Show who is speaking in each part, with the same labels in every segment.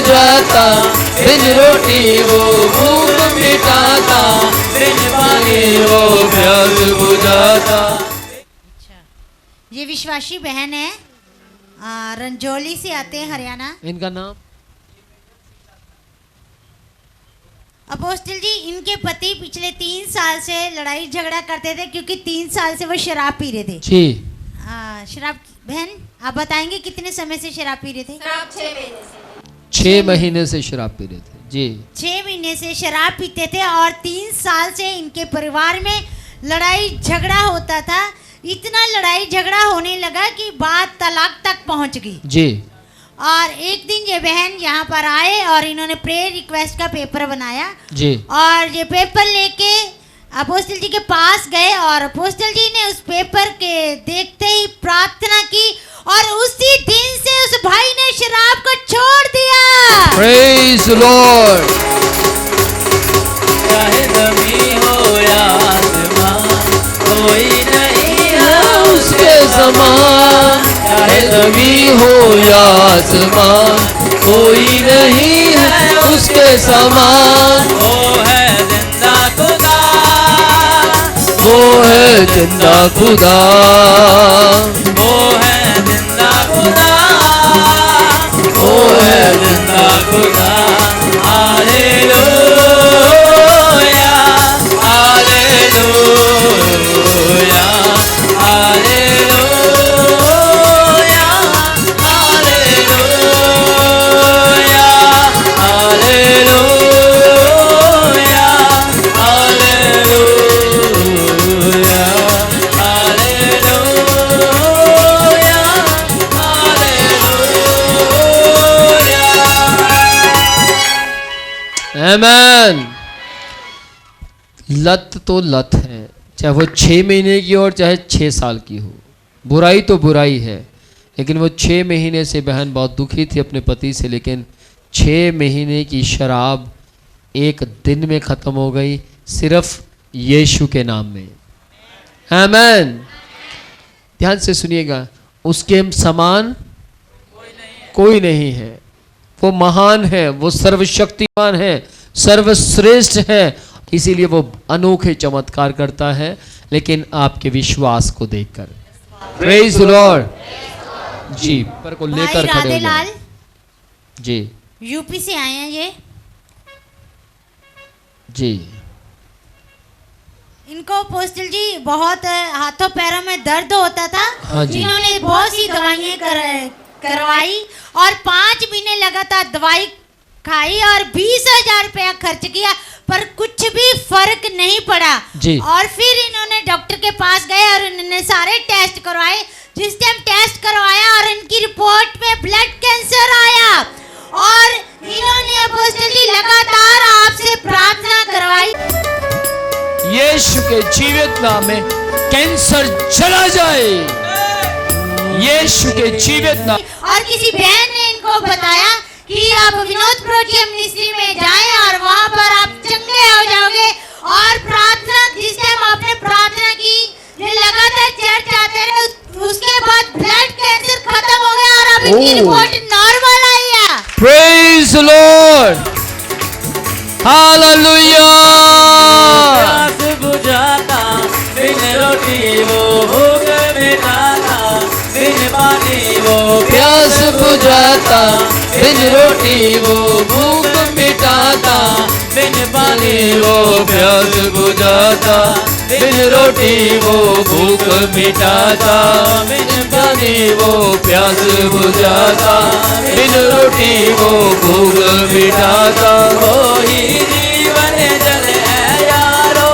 Speaker 1: बुझाता, बिन रोटी वो भूख मिटाता, बिन पानी वो प्यास बुझाता।
Speaker 2: ये विश्वासी बहन है, रंजौली से आते हैं, हरियाणा।
Speaker 1: इनका नाम
Speaker 2: अपोस्टल जी, इनके पति पिछले 3 साल से लड़ाई झगड़ा करते थे क्योंकि 3 साल से वो शराब पी रहे थे
Speaker 1: जी।
Speaker 2: शराब, बहन आप बताएंगे कितने समय से शराब पी रहे थे?
Speaker 1: 6 महीने से शराब पी रहे थे जी।
Speaker 2: 6 महीने से शराब पीते थे और 3 साल से इनके परिवार में लड़ाई झगड़ा होता था। इतना लड़ाई झगड़ा होने लगा कि बात तलाक तक पहुंच गई
Speaker 1: जी।
Speaker 2: और एक दिन ये बहन यहाँ पर आए और इन्होंने प्रेयर रिक्वेस्ट का पेपर बनाया
Speaker 1: जी।
Speaker 2: और ये पेपर लेके अपोस्टल जी के पास गए और अपोस्टल जी ने उस पेपर के देखते ही प्रार्थना की और उसी दिन से उस भाई ने शराब को छोड़ दिया।
Speaker 1: Praise the Lord.
Speaker 3: चाहे ज़मीन हो या आसमान, कोई नहीं है
Speaker 1: उसके समान। चाहे ज़मीन हो या आसमान, कोई नहीं है उसके समान।
Speaker 3: वो है जिंदा खुदा,
Speaker 1: वो है जिंदा खुदा,
Speaker 3: वो है जिंदा खुदा,
Speaker 1: वो है जिंदा
Speaker 3: खुदा। हालेलुया, हालेलुया, हालेलुया, हालेलुया, हालेलुया, हालेलुया, हालेलुया।
Speaker 1: आमेन। लत तो लत है, चाहे वो 6 महीने की हो और चाहे 6 साल की हो। बुराई तो बुराई है, लेकिन वो 6 महीने से बहन बहुत दुखी थी अपने पति से, लेकिन 6 महीने की शराब एक दिन में ख़त्म हो गई, सिर्फ यीशु के नाम में। आमेन। ध्यान से सुनिएगा, उसके समान कोई नहीं है। वो महान है, वो सर्वशक्तिमान है, सर्वश्रेष्ठ है, इसीलिए वो अनोखे चमत्कार करता है, लेकिन आपके विश्वास को देखकर। प्रेज द लॉर्ड जी। पर को लेकर खड़े हो
Speaker 2: राधेलाल
Speaker 1: जाओ जी।
Speaker 2: यूपी से आए हैं ये।
Speaker 1: जी।
Speaker 2: इनको अपोस्टल जी बहुत हाथों पैरों में दर्द होता था।
Speaker 1: हाँ जी।
Speaker 2: इन्होंने बहुत सी दवाइयाँ करवाई और 5 महीने लगातार दवाई खाई और 20,000 रुपया खर्च किया, पर कुछ भी फर्क नहीं पड़ा
Speaker 1: जी।
Speaker 2: और फिर इन्होंने डॉक्टर के पास गए और इन्होंने सारे टेस्ट करवाए। जिस टाइम टेस्ट करवाया और इनकी रिपोर्ट में ब्लड कैंसर आया और इन्होंने अपोस्टल जी लगातार आपसे प्रार्थना करवाई।
Speaker 1: यीशु के जीवित नाम में कैंसर चला जाए, यीशु के जीवित नाम।
Speaker 2: और किसी बहन ने इनको बताया कि आप विनोद प्रोजियम मिनिस्ट्री में जाएं और वहां पर आप चंगे हो जाओगे। और प्रार्थना, जिस टाइम आपने प्रार्थना की, ये लगातार चर्च आते रहे, उसके बाद ब्लड कैंसर खत्म हो गया और अब इनकी रिपोर्ट नॉर्मल आई है।
Speaker 1: Praise the Lord, hallelujah.
Speaker 3: प्यास बुझाता, बिन रोटी वो भूख मिटाता, बिन पानी वो
Speaker 1: प्यास बुझाता, बिन रोटी वो भूख मिटाता,
Speaker 3: बिन पानी
Speaker 1: वो प्यास बुझाता, बिन रोटी वो भूख मिटाता, बिन पानी वो प्यास बुझाता, बिन रोटी वो भूख मिटाता।
Speaker 3: कोई जीवन जल है यारो,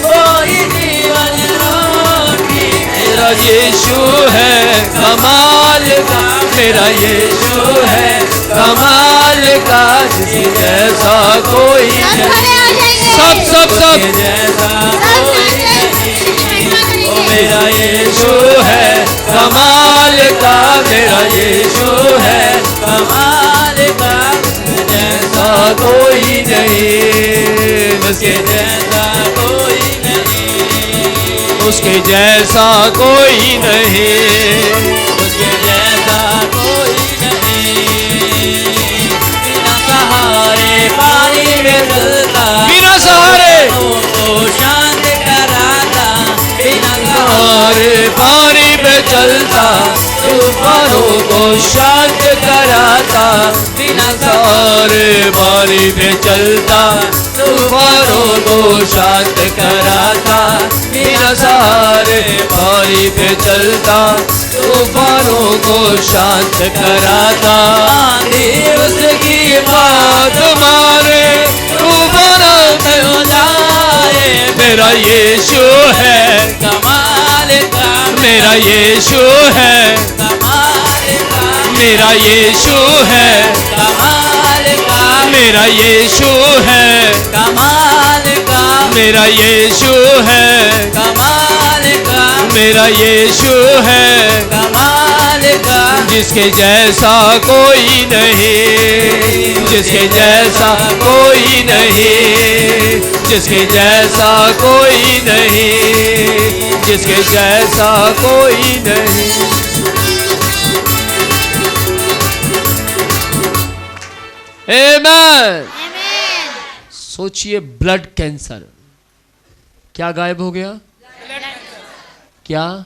Speaker 3: कोई जीवन रोटी।
Speaker 1: मेरा यीशु है कमाल का, मेरा यीशु है कमाल का, जिसके जैसा कोई नहीं। सब
Speaker 3: जैसा कोई नहीं।
Speaker 1: ओ मेरा यीशु है कमाल का, मेरा यीशु है
Speaker 3: कमाल का,
Speaker 1: जैसा कोई नहीं, उसके
Speaker 3: जैसा कोई नहीं,
Speaker 1: उसके जैसा कोई नहीं,
Speaker 3: उसके जैसा कोई नहीं। बिना पानी में चलता,
Speaker 1: बिना सहारे
Speaker 3: को शांत कराता, बिना
Speaker 1: सहारे पानी पे चलता, तूफानों को शांत कराता, बिना सहारे पानी पे चलता, तूफानों को शांत कराता, बिना सहारे पानी पे चलता, तूफानों को शांत कराता। आंधी उसकी बात मारे, तूफानों में हो जाए, मेरा यीशु है
Speaker 3: कमाल का,
Speaker 1: मेरा यीशु है
Speaker 3: कमाल का,
Speaker 1: मेरा यीशु है
Speaker 3: कमाल का,
Speaker 1: मेरा यीशु है
Speaker 3: कमाल का,
Speaker 1: मेरा यीशु है
Speaker 3: कमाल का,
Speaker 1: मेरा यीशु है
Speaker 3: कमाल का,
Speaker 1: जिसके जैसा कोई नहीं, जिसके जैसा कोई नहीं, जिसके जैसा कोई नहीं, जिसके जैसा कोई नहीं। आमेन।
Speaker 2: आमेन।
Speaker 1: सोचिए, ब्लड कैंसर क्या गायब हो गया? क्या?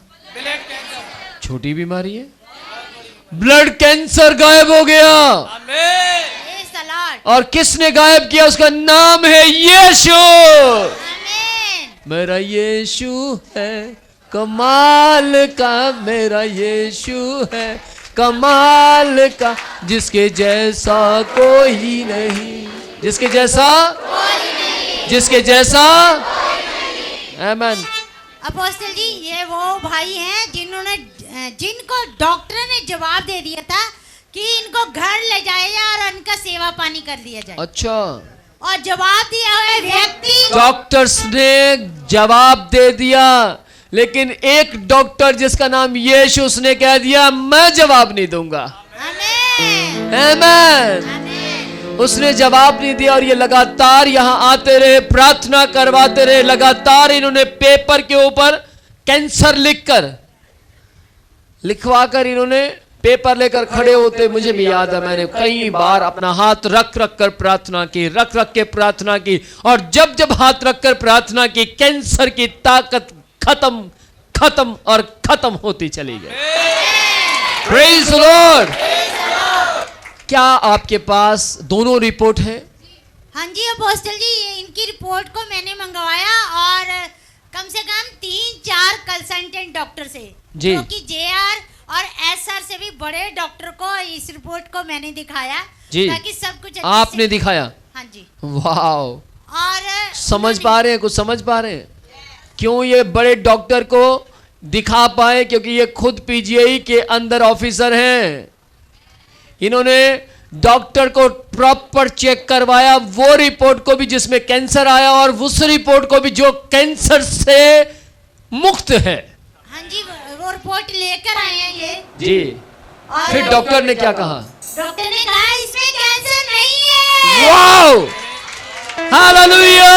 Speaker 1: छोटी बीमारी है, ब्लड कैंसर गायब हो गया।
Speaker 2: Praise the Lord।
Speaker 1: और किसने गायब किया? उसका नाम है यीशु।
Speaker 2: आमेन।
Speaker 1: मेरा यीशु है कमाल का, मेरा यीशु है कमाल का, जिसके जैसा कोई नहीं, जिसके जैसा, जिसके जैसा। आमेन।
Speaker 2: अपोस्टल जी, ये वो भाई हैं जिनको डॉक्टर ने जवाब दे दिया था कि इनको घर ले जाया जाए और उनका सेवा पानी कर दिया जाए।
Speaker 1: अच्छा,
Speaker 2: और जवाब दिया हुआ व्यक्ति,
Speaker 1: डॉक्टर्स ने जवाब दे दिया, लेकिन एक डॉक्टर जिसका नाम यीशु, उसने कह दिया मैं जवाब नहीं दूंगा।
Speaker 2: आमेन।
Speaker 1: आमेन।
Speaker 2: आमेन।
Speaker 1: उसने जवाब नहीं दिया और ये लगातार यहाँ आते रहे, प्रार्थना करवाते रहे। लगातार इन्होंने पेपर के ऊपर कैंसर लिखवाकर इन्होंने पेपर लेकर खड़े होते। मुझे भी याद है, मैंने कई बार अपना हाथ रख रख कर प्रार्थना की, रख रख के प्रार्थना की, और जब जब हाथ रख कर प्रार्थना की, कैंसर की ताकत खत्म खत्म और खत्म होती चली गई। Praise the Lord. क्या आपके पास दोनों रिपोर्ट है?
Speaker 2: हाँ जी अपोस्टल जी, ये इनकी रिपोर्ट को मैंने मंगवाया और कम से कम 3-4 कंसल्टेंट डॉक्टर से,
Speaker 1: जी।
Speaker 2: जो कि JR और SR से भी बड़े डॉक्टर को इस रिपोर्ट को मैंने दिखाया,
Speaker 1: जी।
Speaker 2: ताकि सब कुछ अच्छे
Speaker 1: आपने
Speaker 2: से-
Speaker 1: दिखाया?
Speaker 2: हाँ जी।
Speaker 1: वाओ।
Speaker 2: और
Speaker 1: समझ पा रहे हैं? कुछ समझ पा रहे हैं क्यों ये बड़े डॉक्टर को दिखा पाए? क्योंकि ये खुद PGI के अंदर ऑफिसर हैं। इन्होंने डॉक्टर को प्रॉपर चेक करवाया, वो रिपोर्ट को भी जिसमें कैंसर आया, और उस रिपोर्ट को भी जो कैंसर से मुक्त है।
Speaker 2: हाँ जी, वो रिपोर्ट लेकर आए हैं ये।
Speaker 1: जी।
Speaker 2: और
Speaker 1: फिर डॉक्टर ने क्या कहा?
Speaker 2: डॉक्टर ने कहा इसमें कैंसर नहीं है।
Speaker 1: Wow, hallelujah.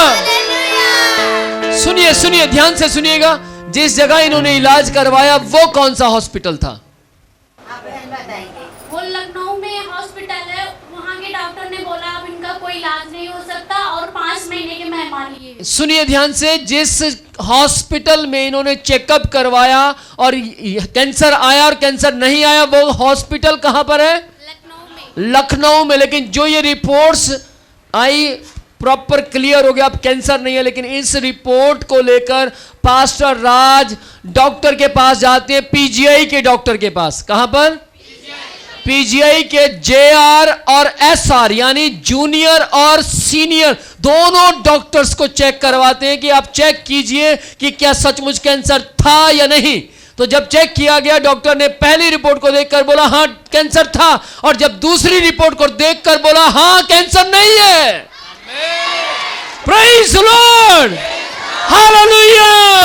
Speaker 2: हालेलुया।
Speaker 1: सुनिए सुनिए, ध्यान से सुनिएगा। जिस जगह इन्होंने इलाज करवाया वो कौन सा हॉस्पिटल था?
Speaker 2: आप बताएंगे।
Speaker 4: वो लखनऊ में हॉस्पिटल है, वहाँ के डॉक्टर ने बोला अब इनका कोई इलाज नहीं हो सकता और 5 महीने के मेहमान लिए।
Speaker 1: सुनिए ध्यान से, जिस हॉस्पिटल में इन्होंने चेकअप करवाया और कैंसर आया और कैंसर नहीं आया, वो हॉस्पिटल कहां पर है?
Speaker 4: लखनऊ में।
Speaker 1: लखनऊ में। लेकिन जो ये रिपोर्ट्स आई, प्रॉपर क्लियर हो गया अब कैंसर नहीं है। लेकिन इस रिपोर्ट को लेकर पास्टर राज डॉक्टर के पास जाते हैं, PGI के डॉक्टर के पास। कहां पर? PGI के JR और SR, यानी जूनियर और सीनियर, दोनों डॉक्टर्स को चेक करवाते हैं कि आप चेक कीजिए कि क्या सचमुच कैंसर था या नहीं। तो जब चेक किया गया, डॉक्टर ने पहली रिपोर्ट को देखकर बोला हाँ कैंसर था, और जब दूसरी रिपोर्ट को देखकर बोला हाँ कैंसर नहीं है। Praise the Lord, hallelujah.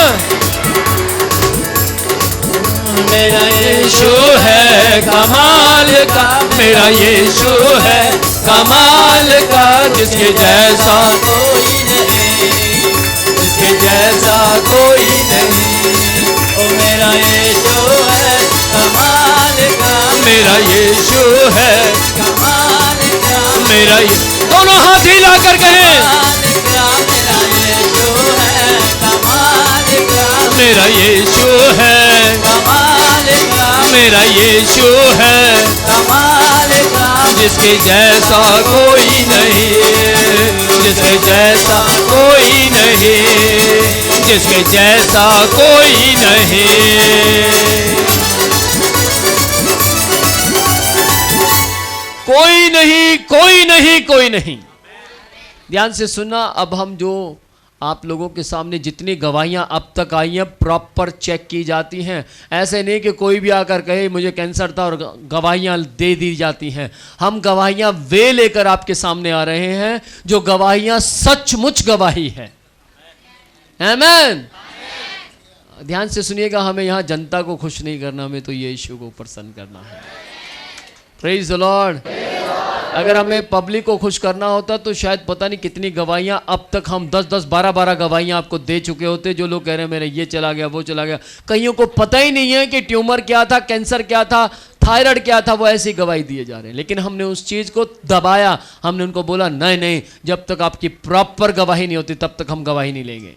Speaker 1: मेरा यीशु है कमाल का, मेरा यीशु है कमाल का, जिसके जैसा
Speaker 3: कोई नहीं,
Speaker 1: जिसके जैसा कोई नहीं।
Speaker 3: ओ मेरा यीशु है कमाल का,
Speaker 1: मेरा यीशु है,
Speaker 3: कमाल का,
Speaker 1: मेरा ये, दोनों हाथ हिला कर कहें,
Speaker 3: मेरा यीशु है कमाल का,
Speaker 1: मेरा यीशु है,
Speaker 3: मेरा यीशु है कमाल का,
Speaker 1: जिसके जैसा कोई नहीं, जिसके जैसा कोई नहीं, जिसके जैसा कोई नहीं, कोई नहीं, कोई नहीं, कोई नहीं। ध्यान से सुनना। अब हम जो आप लोगों के सामने जितनी गवाहियां अब तक आई हैं प्रॉपर चेक की जाती हैं। ऐसे नहीं कि कोई भी आकर कहे मुझे कैंसर था और गवाहियां दे दी जाती हैं। हम गवाहियां वे लेकर आपके सामने आ रहे हैं जो गवाहियां सचमुच गवाही है। आमीन। ध्यान से सुनिएगा, हमें यहाँ जनता को खुश नहीं करना, हमें तो यीशु को प्रसन्न करना है। Praise the Lord. अगर हमें पब्लिक को खुश करना होता तो शायद पता नहीं कितनी गवाहियां अब तक हम 10-10, 12-12 गवाहियां आपको दे चुके होते। जो लोग कह रहे हैं मेरा ये चला गया, वो चला गया, कईयों को पता ही नहीं है कि ट्यूमर क्या था, कैंसर क्या था, थायराइड क्या था, वो ऐसी गवाही दिए जा रहे हैं। लेकिन हमने उस चीज़ को दबाया, हमने उनको बोला नहीं नहीं, जब तक आपकी प्रॉपर गवाही नहीं होती तब तक हम गवाही नहीं लेंगे।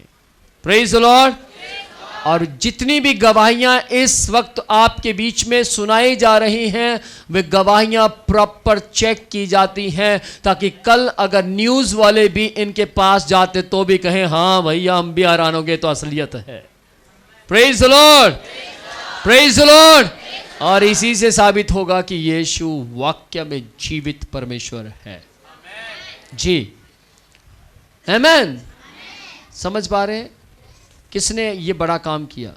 Speaker 1: Praise the Lord. और जितनी भी गवाहियां इस वक्त आपके बीच में सुनाई जा रही हैं वे गवाहियां प्रॉपर चेक की जाती हैं, ताकि कल अगर न्यूज़ वाले भी इनके पास जाते तो भी कहें हाँ भैया हम भी हैरान हो गए, तो असलियत है। Praise the Lord, praise the Lord. और इसी से साबित होगा कि यीशु वाक्य में जीवित परमेश्वर है। जी आमीन। समझ पा रहे हैं किसने ये बड़ा काम किया?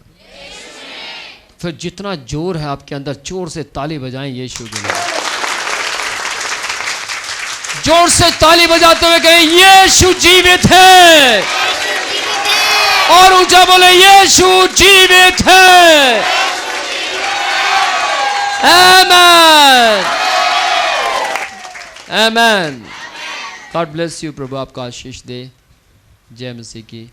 Speaker 1: फिर जितना जोर है आपके अंदर, जोर से ताली बजाएं यीशु के लिए। जोर से ताली बजाते हुए कहें यीशु जीवित है, और ऊंचा बोले यीशु जीवित है। आमीन, आमीन। God bless you. प्रभु आपका आशीष दे। जय मसीह की।